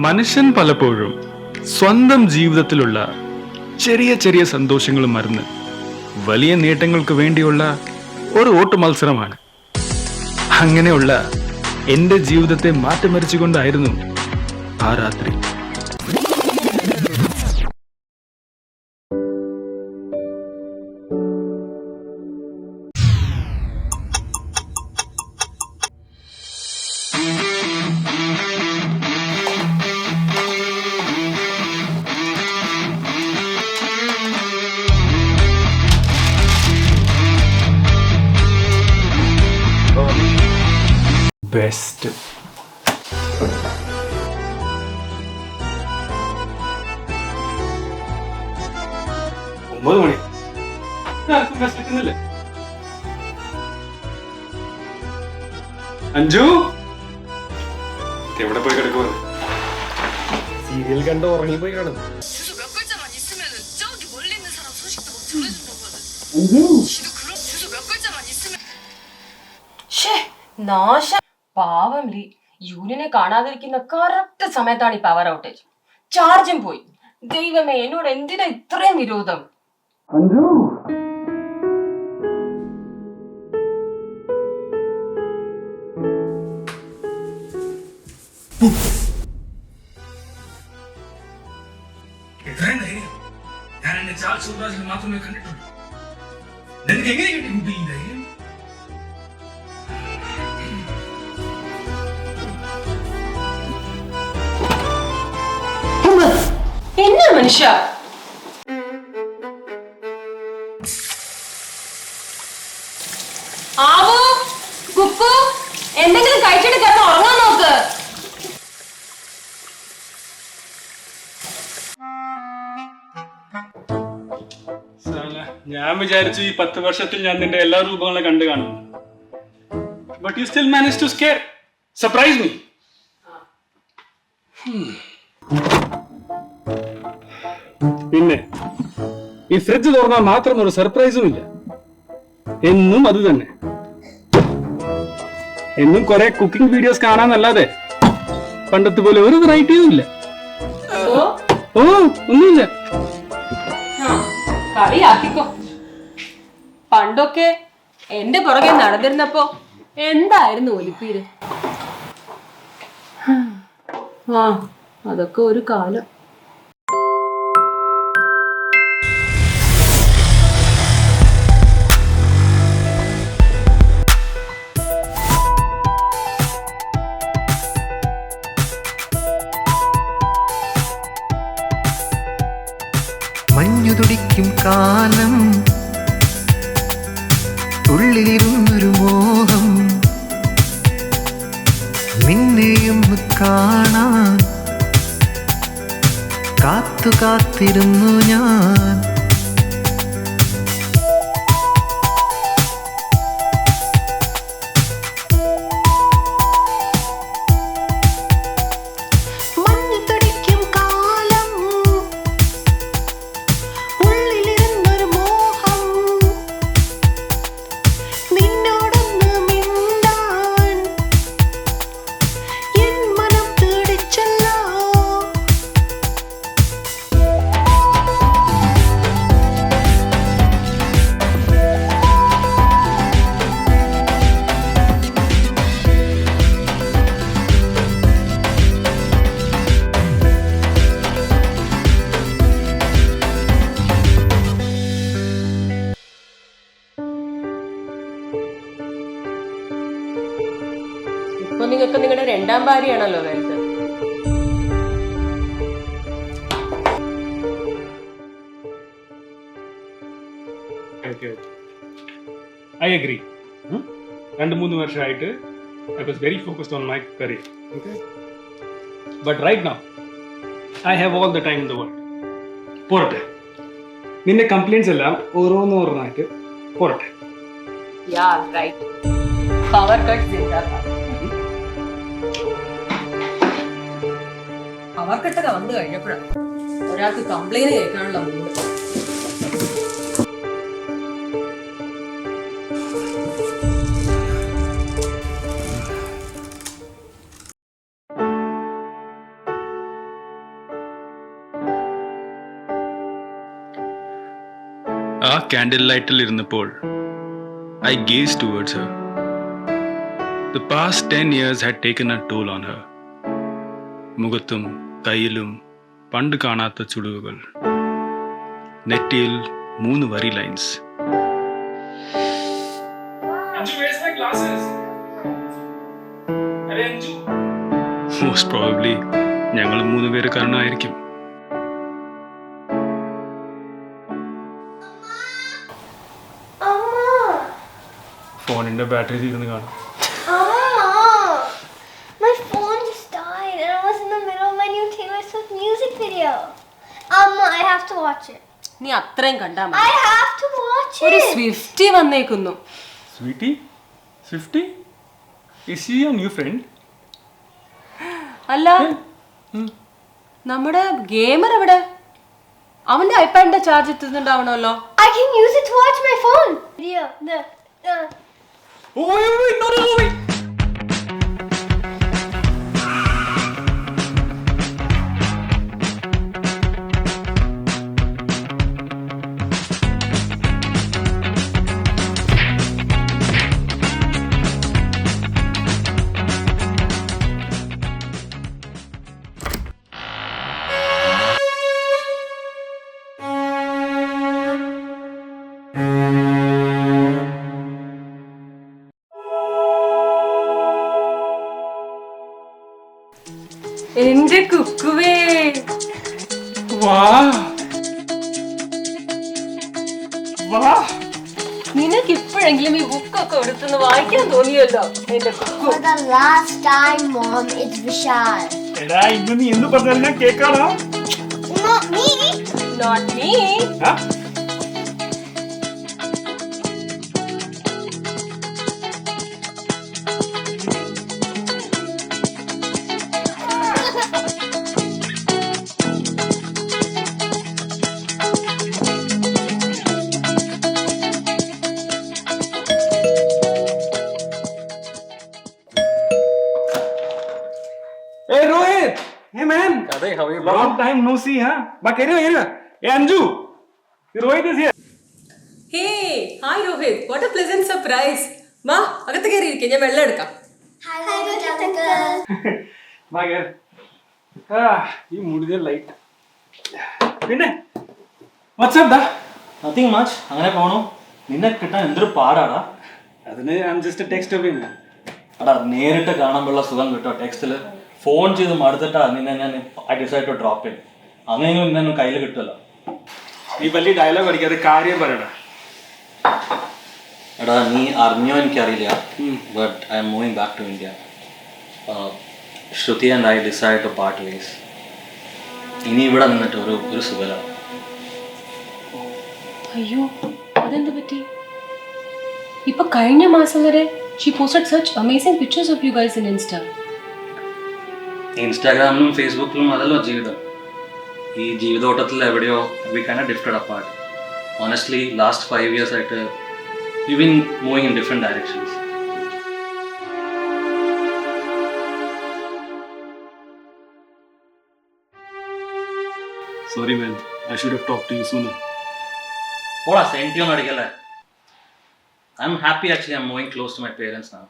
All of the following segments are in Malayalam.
മനുഷ്യൻ പലപ്പോഴും സ്വന്തം ജീവിതത്തിലുള്ള ചെറിയ ചെറിയ സന്തോഷങ്ങൾ മറന്ന് വലിയ നേട്ടങ്ങൾക്ക് വേണ്ടിയുള്ള ഒരു ഓട്ട മത്സരമാണ്. അങ്ങനെയുള്ള എൻ്റെ ജീവിതത്തെ മാറ്റിമറിച്ചുകൊണ്ടായിരുന്നു ആ രാത്രി. ബെസ്റ്റ് 9 മണി അഞ്ജു എവിടെ പോയി കിടക്കുവാ? സീരിയൽ കണ്ട് ഉറങ്ങിപ്പോയി കാണും. പാവം ലീ, യൂനിയനെ കാണാതിരിക്കുന്ന കറക്റ്റ് സമയത്താണ് ഈ പവർ ഔട്ടേജ്. ചാർജും പോയി. ദൈവമേ, എന്നോട് എന്തിനാ ഇത്രയും വിരോധം? അഞ്ജു ഞാൻ എന്നെ ചാൾസ് സുബ്രാജിനെ മാത്രമേ കണ്ടിട്ടുള്ളൂ. നിനക്ക് എങ്ങനെ കിട്ടി കുട്ടി ഈ ധൈര്യം? എന്നാ മനുഷ്യ, ആവോ കുക്കു, എന്തെങ്കിലും കഴിച്ചിട്ട് കിടന്ന് ഉറങ്ങാൻ നോക്ക്. ഞാൻ വിചാരിച്ചു ഈ 10 വർഷത്തിൽ ഞാൻ നിന്റെ എല്ലാ രൂപങ്ങളെ കണ്ടു കാണും. But you still manage to scare surprise me. പിന്നെ ഈ ഫ്രിഡ്ജ് തുറന്നാൽ മാത്രം ഒരു സർപ്രൈസും ഇല്ല. എന്നും അത് തന്നെ. എന്നും കുറെ കുക്കിംഗ് വീഡിയോസ് കാണാന്നല്ലാതെ പണ്ടത്തെ പോലെ ഒരു വെറൈറ്റിയും ഇല്ല. ഓ ഒന്നുമില്ല. കളിയാക്കിക്കോ. പണ്ടൊക്കെ എന്റെ പുറകെ നടന്നിരുന്നപ്പോ എന്തായിരുന്നു ഒലിപ്പീര്. ആ, അതൊക്കെ ഒരു കാലം. മഞ്ഞുതുടിക്കും കാലം, ഉള്ളിലിരുന്നൊരു മോഹം, നിന്നെയും കാണാൻ കാത്തു കാത്തിരുന്നു ഞാൻ. ഇപ്പൊ നിങ്ങൾക്ക് നിങ്ങളുടെ രണ്ടാം ഭാര്യയാണല്ലോ വലുത്. I agree. 2-3 വർഷമായിട്ട് I was very focused on my career. Okay? But right now, I have all the time in the world. പോരട്ടെ, നിന്റെ കംപ്ലൈൻസ് എല്ലാം ഓരോന്നോരോന്നായിട്ട് പോരട്ടെ. Yeah, right. Power cut ജിന്ദാബാദ്. പവർ കട്ടൊക്കെ വന്നു കഴിഞ്ഞപ്പോഴാണ് ഒരാൾക്ക് കംപ്ലൈന്റ് കേൾക്കാനുള്ള മൂഡ്. ആ ക്യാൻഡിൽ ലൈറ്റിൽ ഇരുന്നപ്പോൾ I guys towards Har. The past 10 years had taken a toll on her. മുഖത്തും കയ്യിലും പണ്ട് കാണാത്ത ചുളിവുകൾ. നെറ്റിയിൽ 3 വരി ലൈൻസ്. മോസ്റ്റ് പ്രോബബ്ലി ഞങ്ങൾ 3 പേര് കാരണമായിരിക്കും. ഫോണിന്റെ ബാറ്ററി തീർന്ന് കാണും. My phone just died and I was in the middle of my new Taylor Swift music video. I have to watch it. നീ അത്രയും കണ്ടാ മതി. I have to watch ഒരു it. സ്വിഫ്റ്റി വന്നേക്കുന്നു. സ്വീറ്റി 50 is she a new friend? അല്ല നമ്മുടെ ഗെയിമർ എവിടെ? അവന്റെ ഐപാഡിന്റെ charge എത്തുന്നുണ്ടാവണല്ലോ. I can use it to watch my phone. Video. എന്റെ കുക്കുവേ, നിനക്ക് ഇപ്പോഴെങ്കിലും ഈ ബുക്കൊക്കെ എടുത്തുനിന്ന് വായിക്കാൻ തോന്നിയല്ലോ എന്റെ Kuku. For the last time, Mom, it's Vishal. എടാ ഇന്ന് നീ എന്ത് പറഞ്ഞാലും ഞാൻ കേൾക്കാണോ? Not me. Not me. Hey Rohit! Hey man! അതെ, how are you? Long time no see, huh? Ba keriyo. Hey Anju! Rohit is here. Hey, hi Rohit. What a pleasant surprise. വാ അകത്ത് കയറി ഇരിക്കെ, ഞാൻ വെള്ളം എടുക്കാം. Hi, uncle. വാ കേറ്. ഈ മുടിഞ്ഞ ലൈറ്റ്. പിന്നെ വാട്സ്ആപ്പ് ദാ? Nothing much. അങ്ങനെ പോണു. നിന്നെ കിട്ടാൻ എന്തൊരു പാടാടാ. അതിന് ഞാൻ ജസ്റ്റ് ടെക്സ്റ്റ് ഒക്കെ അടാ നേരിട്ട് കാണുമ്പോഴുള്ള സുഖം കിട്ടോ ടെക്സ്റ്റില്. ഫോൺ ചെയ്ത് മടുത്തിട്ടാ നിന്നെ ഞാൻ I decide to drop in. അങ്ങനെയെങ്കിലും നിന്നെ കയ്യിൽ കിട്ടുമല്ലോ. നീ വലിയ ഡയലോഗ് അടിക്കാതെ കാര്യം പറയടാ. എടാ നീ അറിഞ്ഞോ എനിക്കറിയില്ല, but I'm moving back to India. Shruti and I decide to part ways. ഇനി ഇവിടെ നിന്നിട്ട് ഒരു സുഖല. അയ്യോ, അതെന്ത് പറ്റി? ഇപ്പൊ കഴിഞ്ഞ മാസം വരെ she posted such amazing pictures of you guys in Insta. ഇൻസ്റ്റാഗ്രാമിലും ഫേസ്ബുക്കിലും അതല്ലോ ജീവിതം. ഈ ജീവിതോട്ടത്തിൽ എവിടെയോ we kind of drifted apart. Honestly last 5 years ആയിട്ട് we've been moving in different directions. Sorry man, I should have talked to you sooner. ഓടാ സെൻറ്റിയൊന്നും അടിക്കല്ലേ. I'm happy actually. I'm moving close to my parents നാ.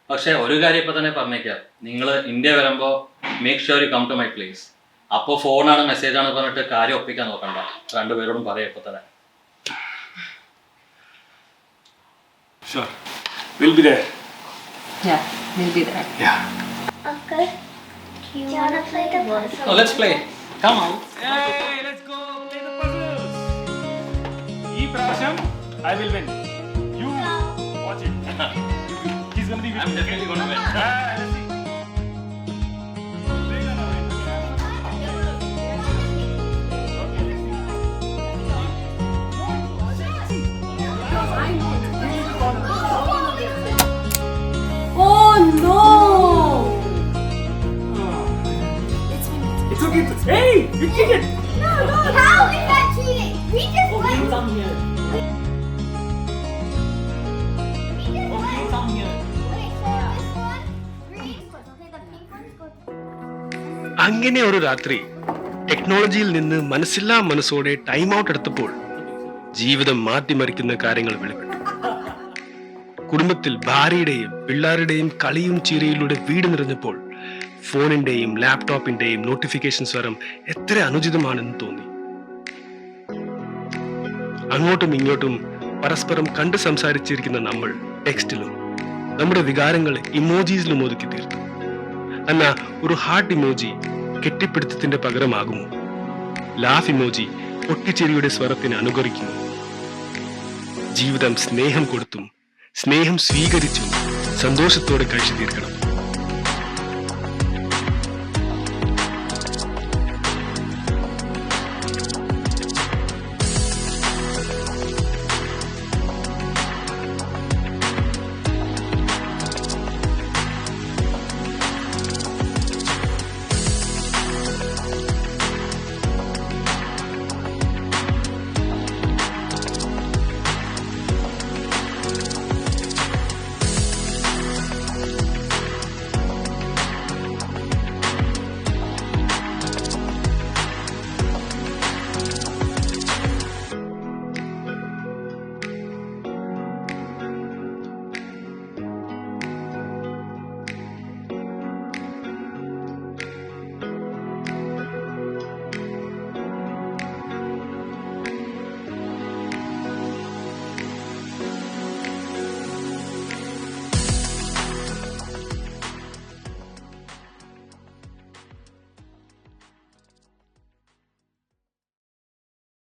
പക്ഷേ ഒരു കാര്യം ഇപ്പം തന്നെ പറഞ്ഞേക്കാം, നിങ്ങൾ ഇന്ത്യ വരുമ്പോൾ make sure you come to my place. അപ്പോൾ ഫോണാണ് മെസ്സേജാണ് പറഞ്ഞിട്ട് കാര്യം ഒപ്പിക്കാൻ നോക്കണ്ട. രണ്ടുപേരോടും പറയാം ഇപ്പം തന്നെ. Sure, we'll be there. Yeah, we'll be there. Yeah. Uncle, do you want to play the puzzle? Oh, let's play. Come on. Hey, let's go play the puzzles. ഈ പ്രാവശ്യം I will win. You watch it. He's gonna be with I'm me. definitely gonna win. Let's see. They're gonna win. Okay, let's see. Oh no! It's okay. Hey, you kick it. No, how is that cheating? We just won. Come here. We just won. Come here. Okay, so this one, green. Okay, the pink one's good. അങ്ങനെ ഒരു രാത്രി ടെക്നോളജിയിൽ നിന്ന് മനസ്സില്ലാ മനസ്സോടെ ടൈം ഔട്ട് എടുത്തപ്പോൾ ജീവിതം മാറ്റിമറിക്കുന്ന കാര്യങ്ങൾ വെളിപ്പെട്ടു. കുടുംബത്തിൽ ഭാര്യയുടെയും പിള്ളേരുടെയും കളിയും ചിരിയിലൂടെ വീട് നിറഞ്ഞപ്പോൾ ഫോണിന്റെയും ലാപ്ടോപ്പിന്റെയും നോട്ടിഫിക്കേഷൻ സ്വരം എത്ര അനുചിതമാണെന്ന് തോന്നി. അങ്ങോട്ടും ഇങ്ങോട്ടും പരസ്പരം കണ്ട് സംസാരിച്ചിരിക്കുന്ന നമ്മൾ ടെക്സ്റ്റിലും നമ്മുടെ വികാരങ്ങൾ ഇമോജീസിലും ഒതുക്കി തീർത്തു. എന്നാ ഒരു ഹാർട്ട് ഇമോജി കെട്ടിപ്പിടുത്തത്തിന്റെ പകരമാകുമോ? ലാഫ് ഇമോജി പൊട്ടിച്ചിരിയുടെ സ്വരത്തിന് അനുകരിക്കുമോ? ജീവിതം സ്നേഹം കൊടുത്തും സ്നേഹം സ്വീകരിച്ചും സന്തോഷത്തോടെ കഴിച്ചു തീർക്കണം.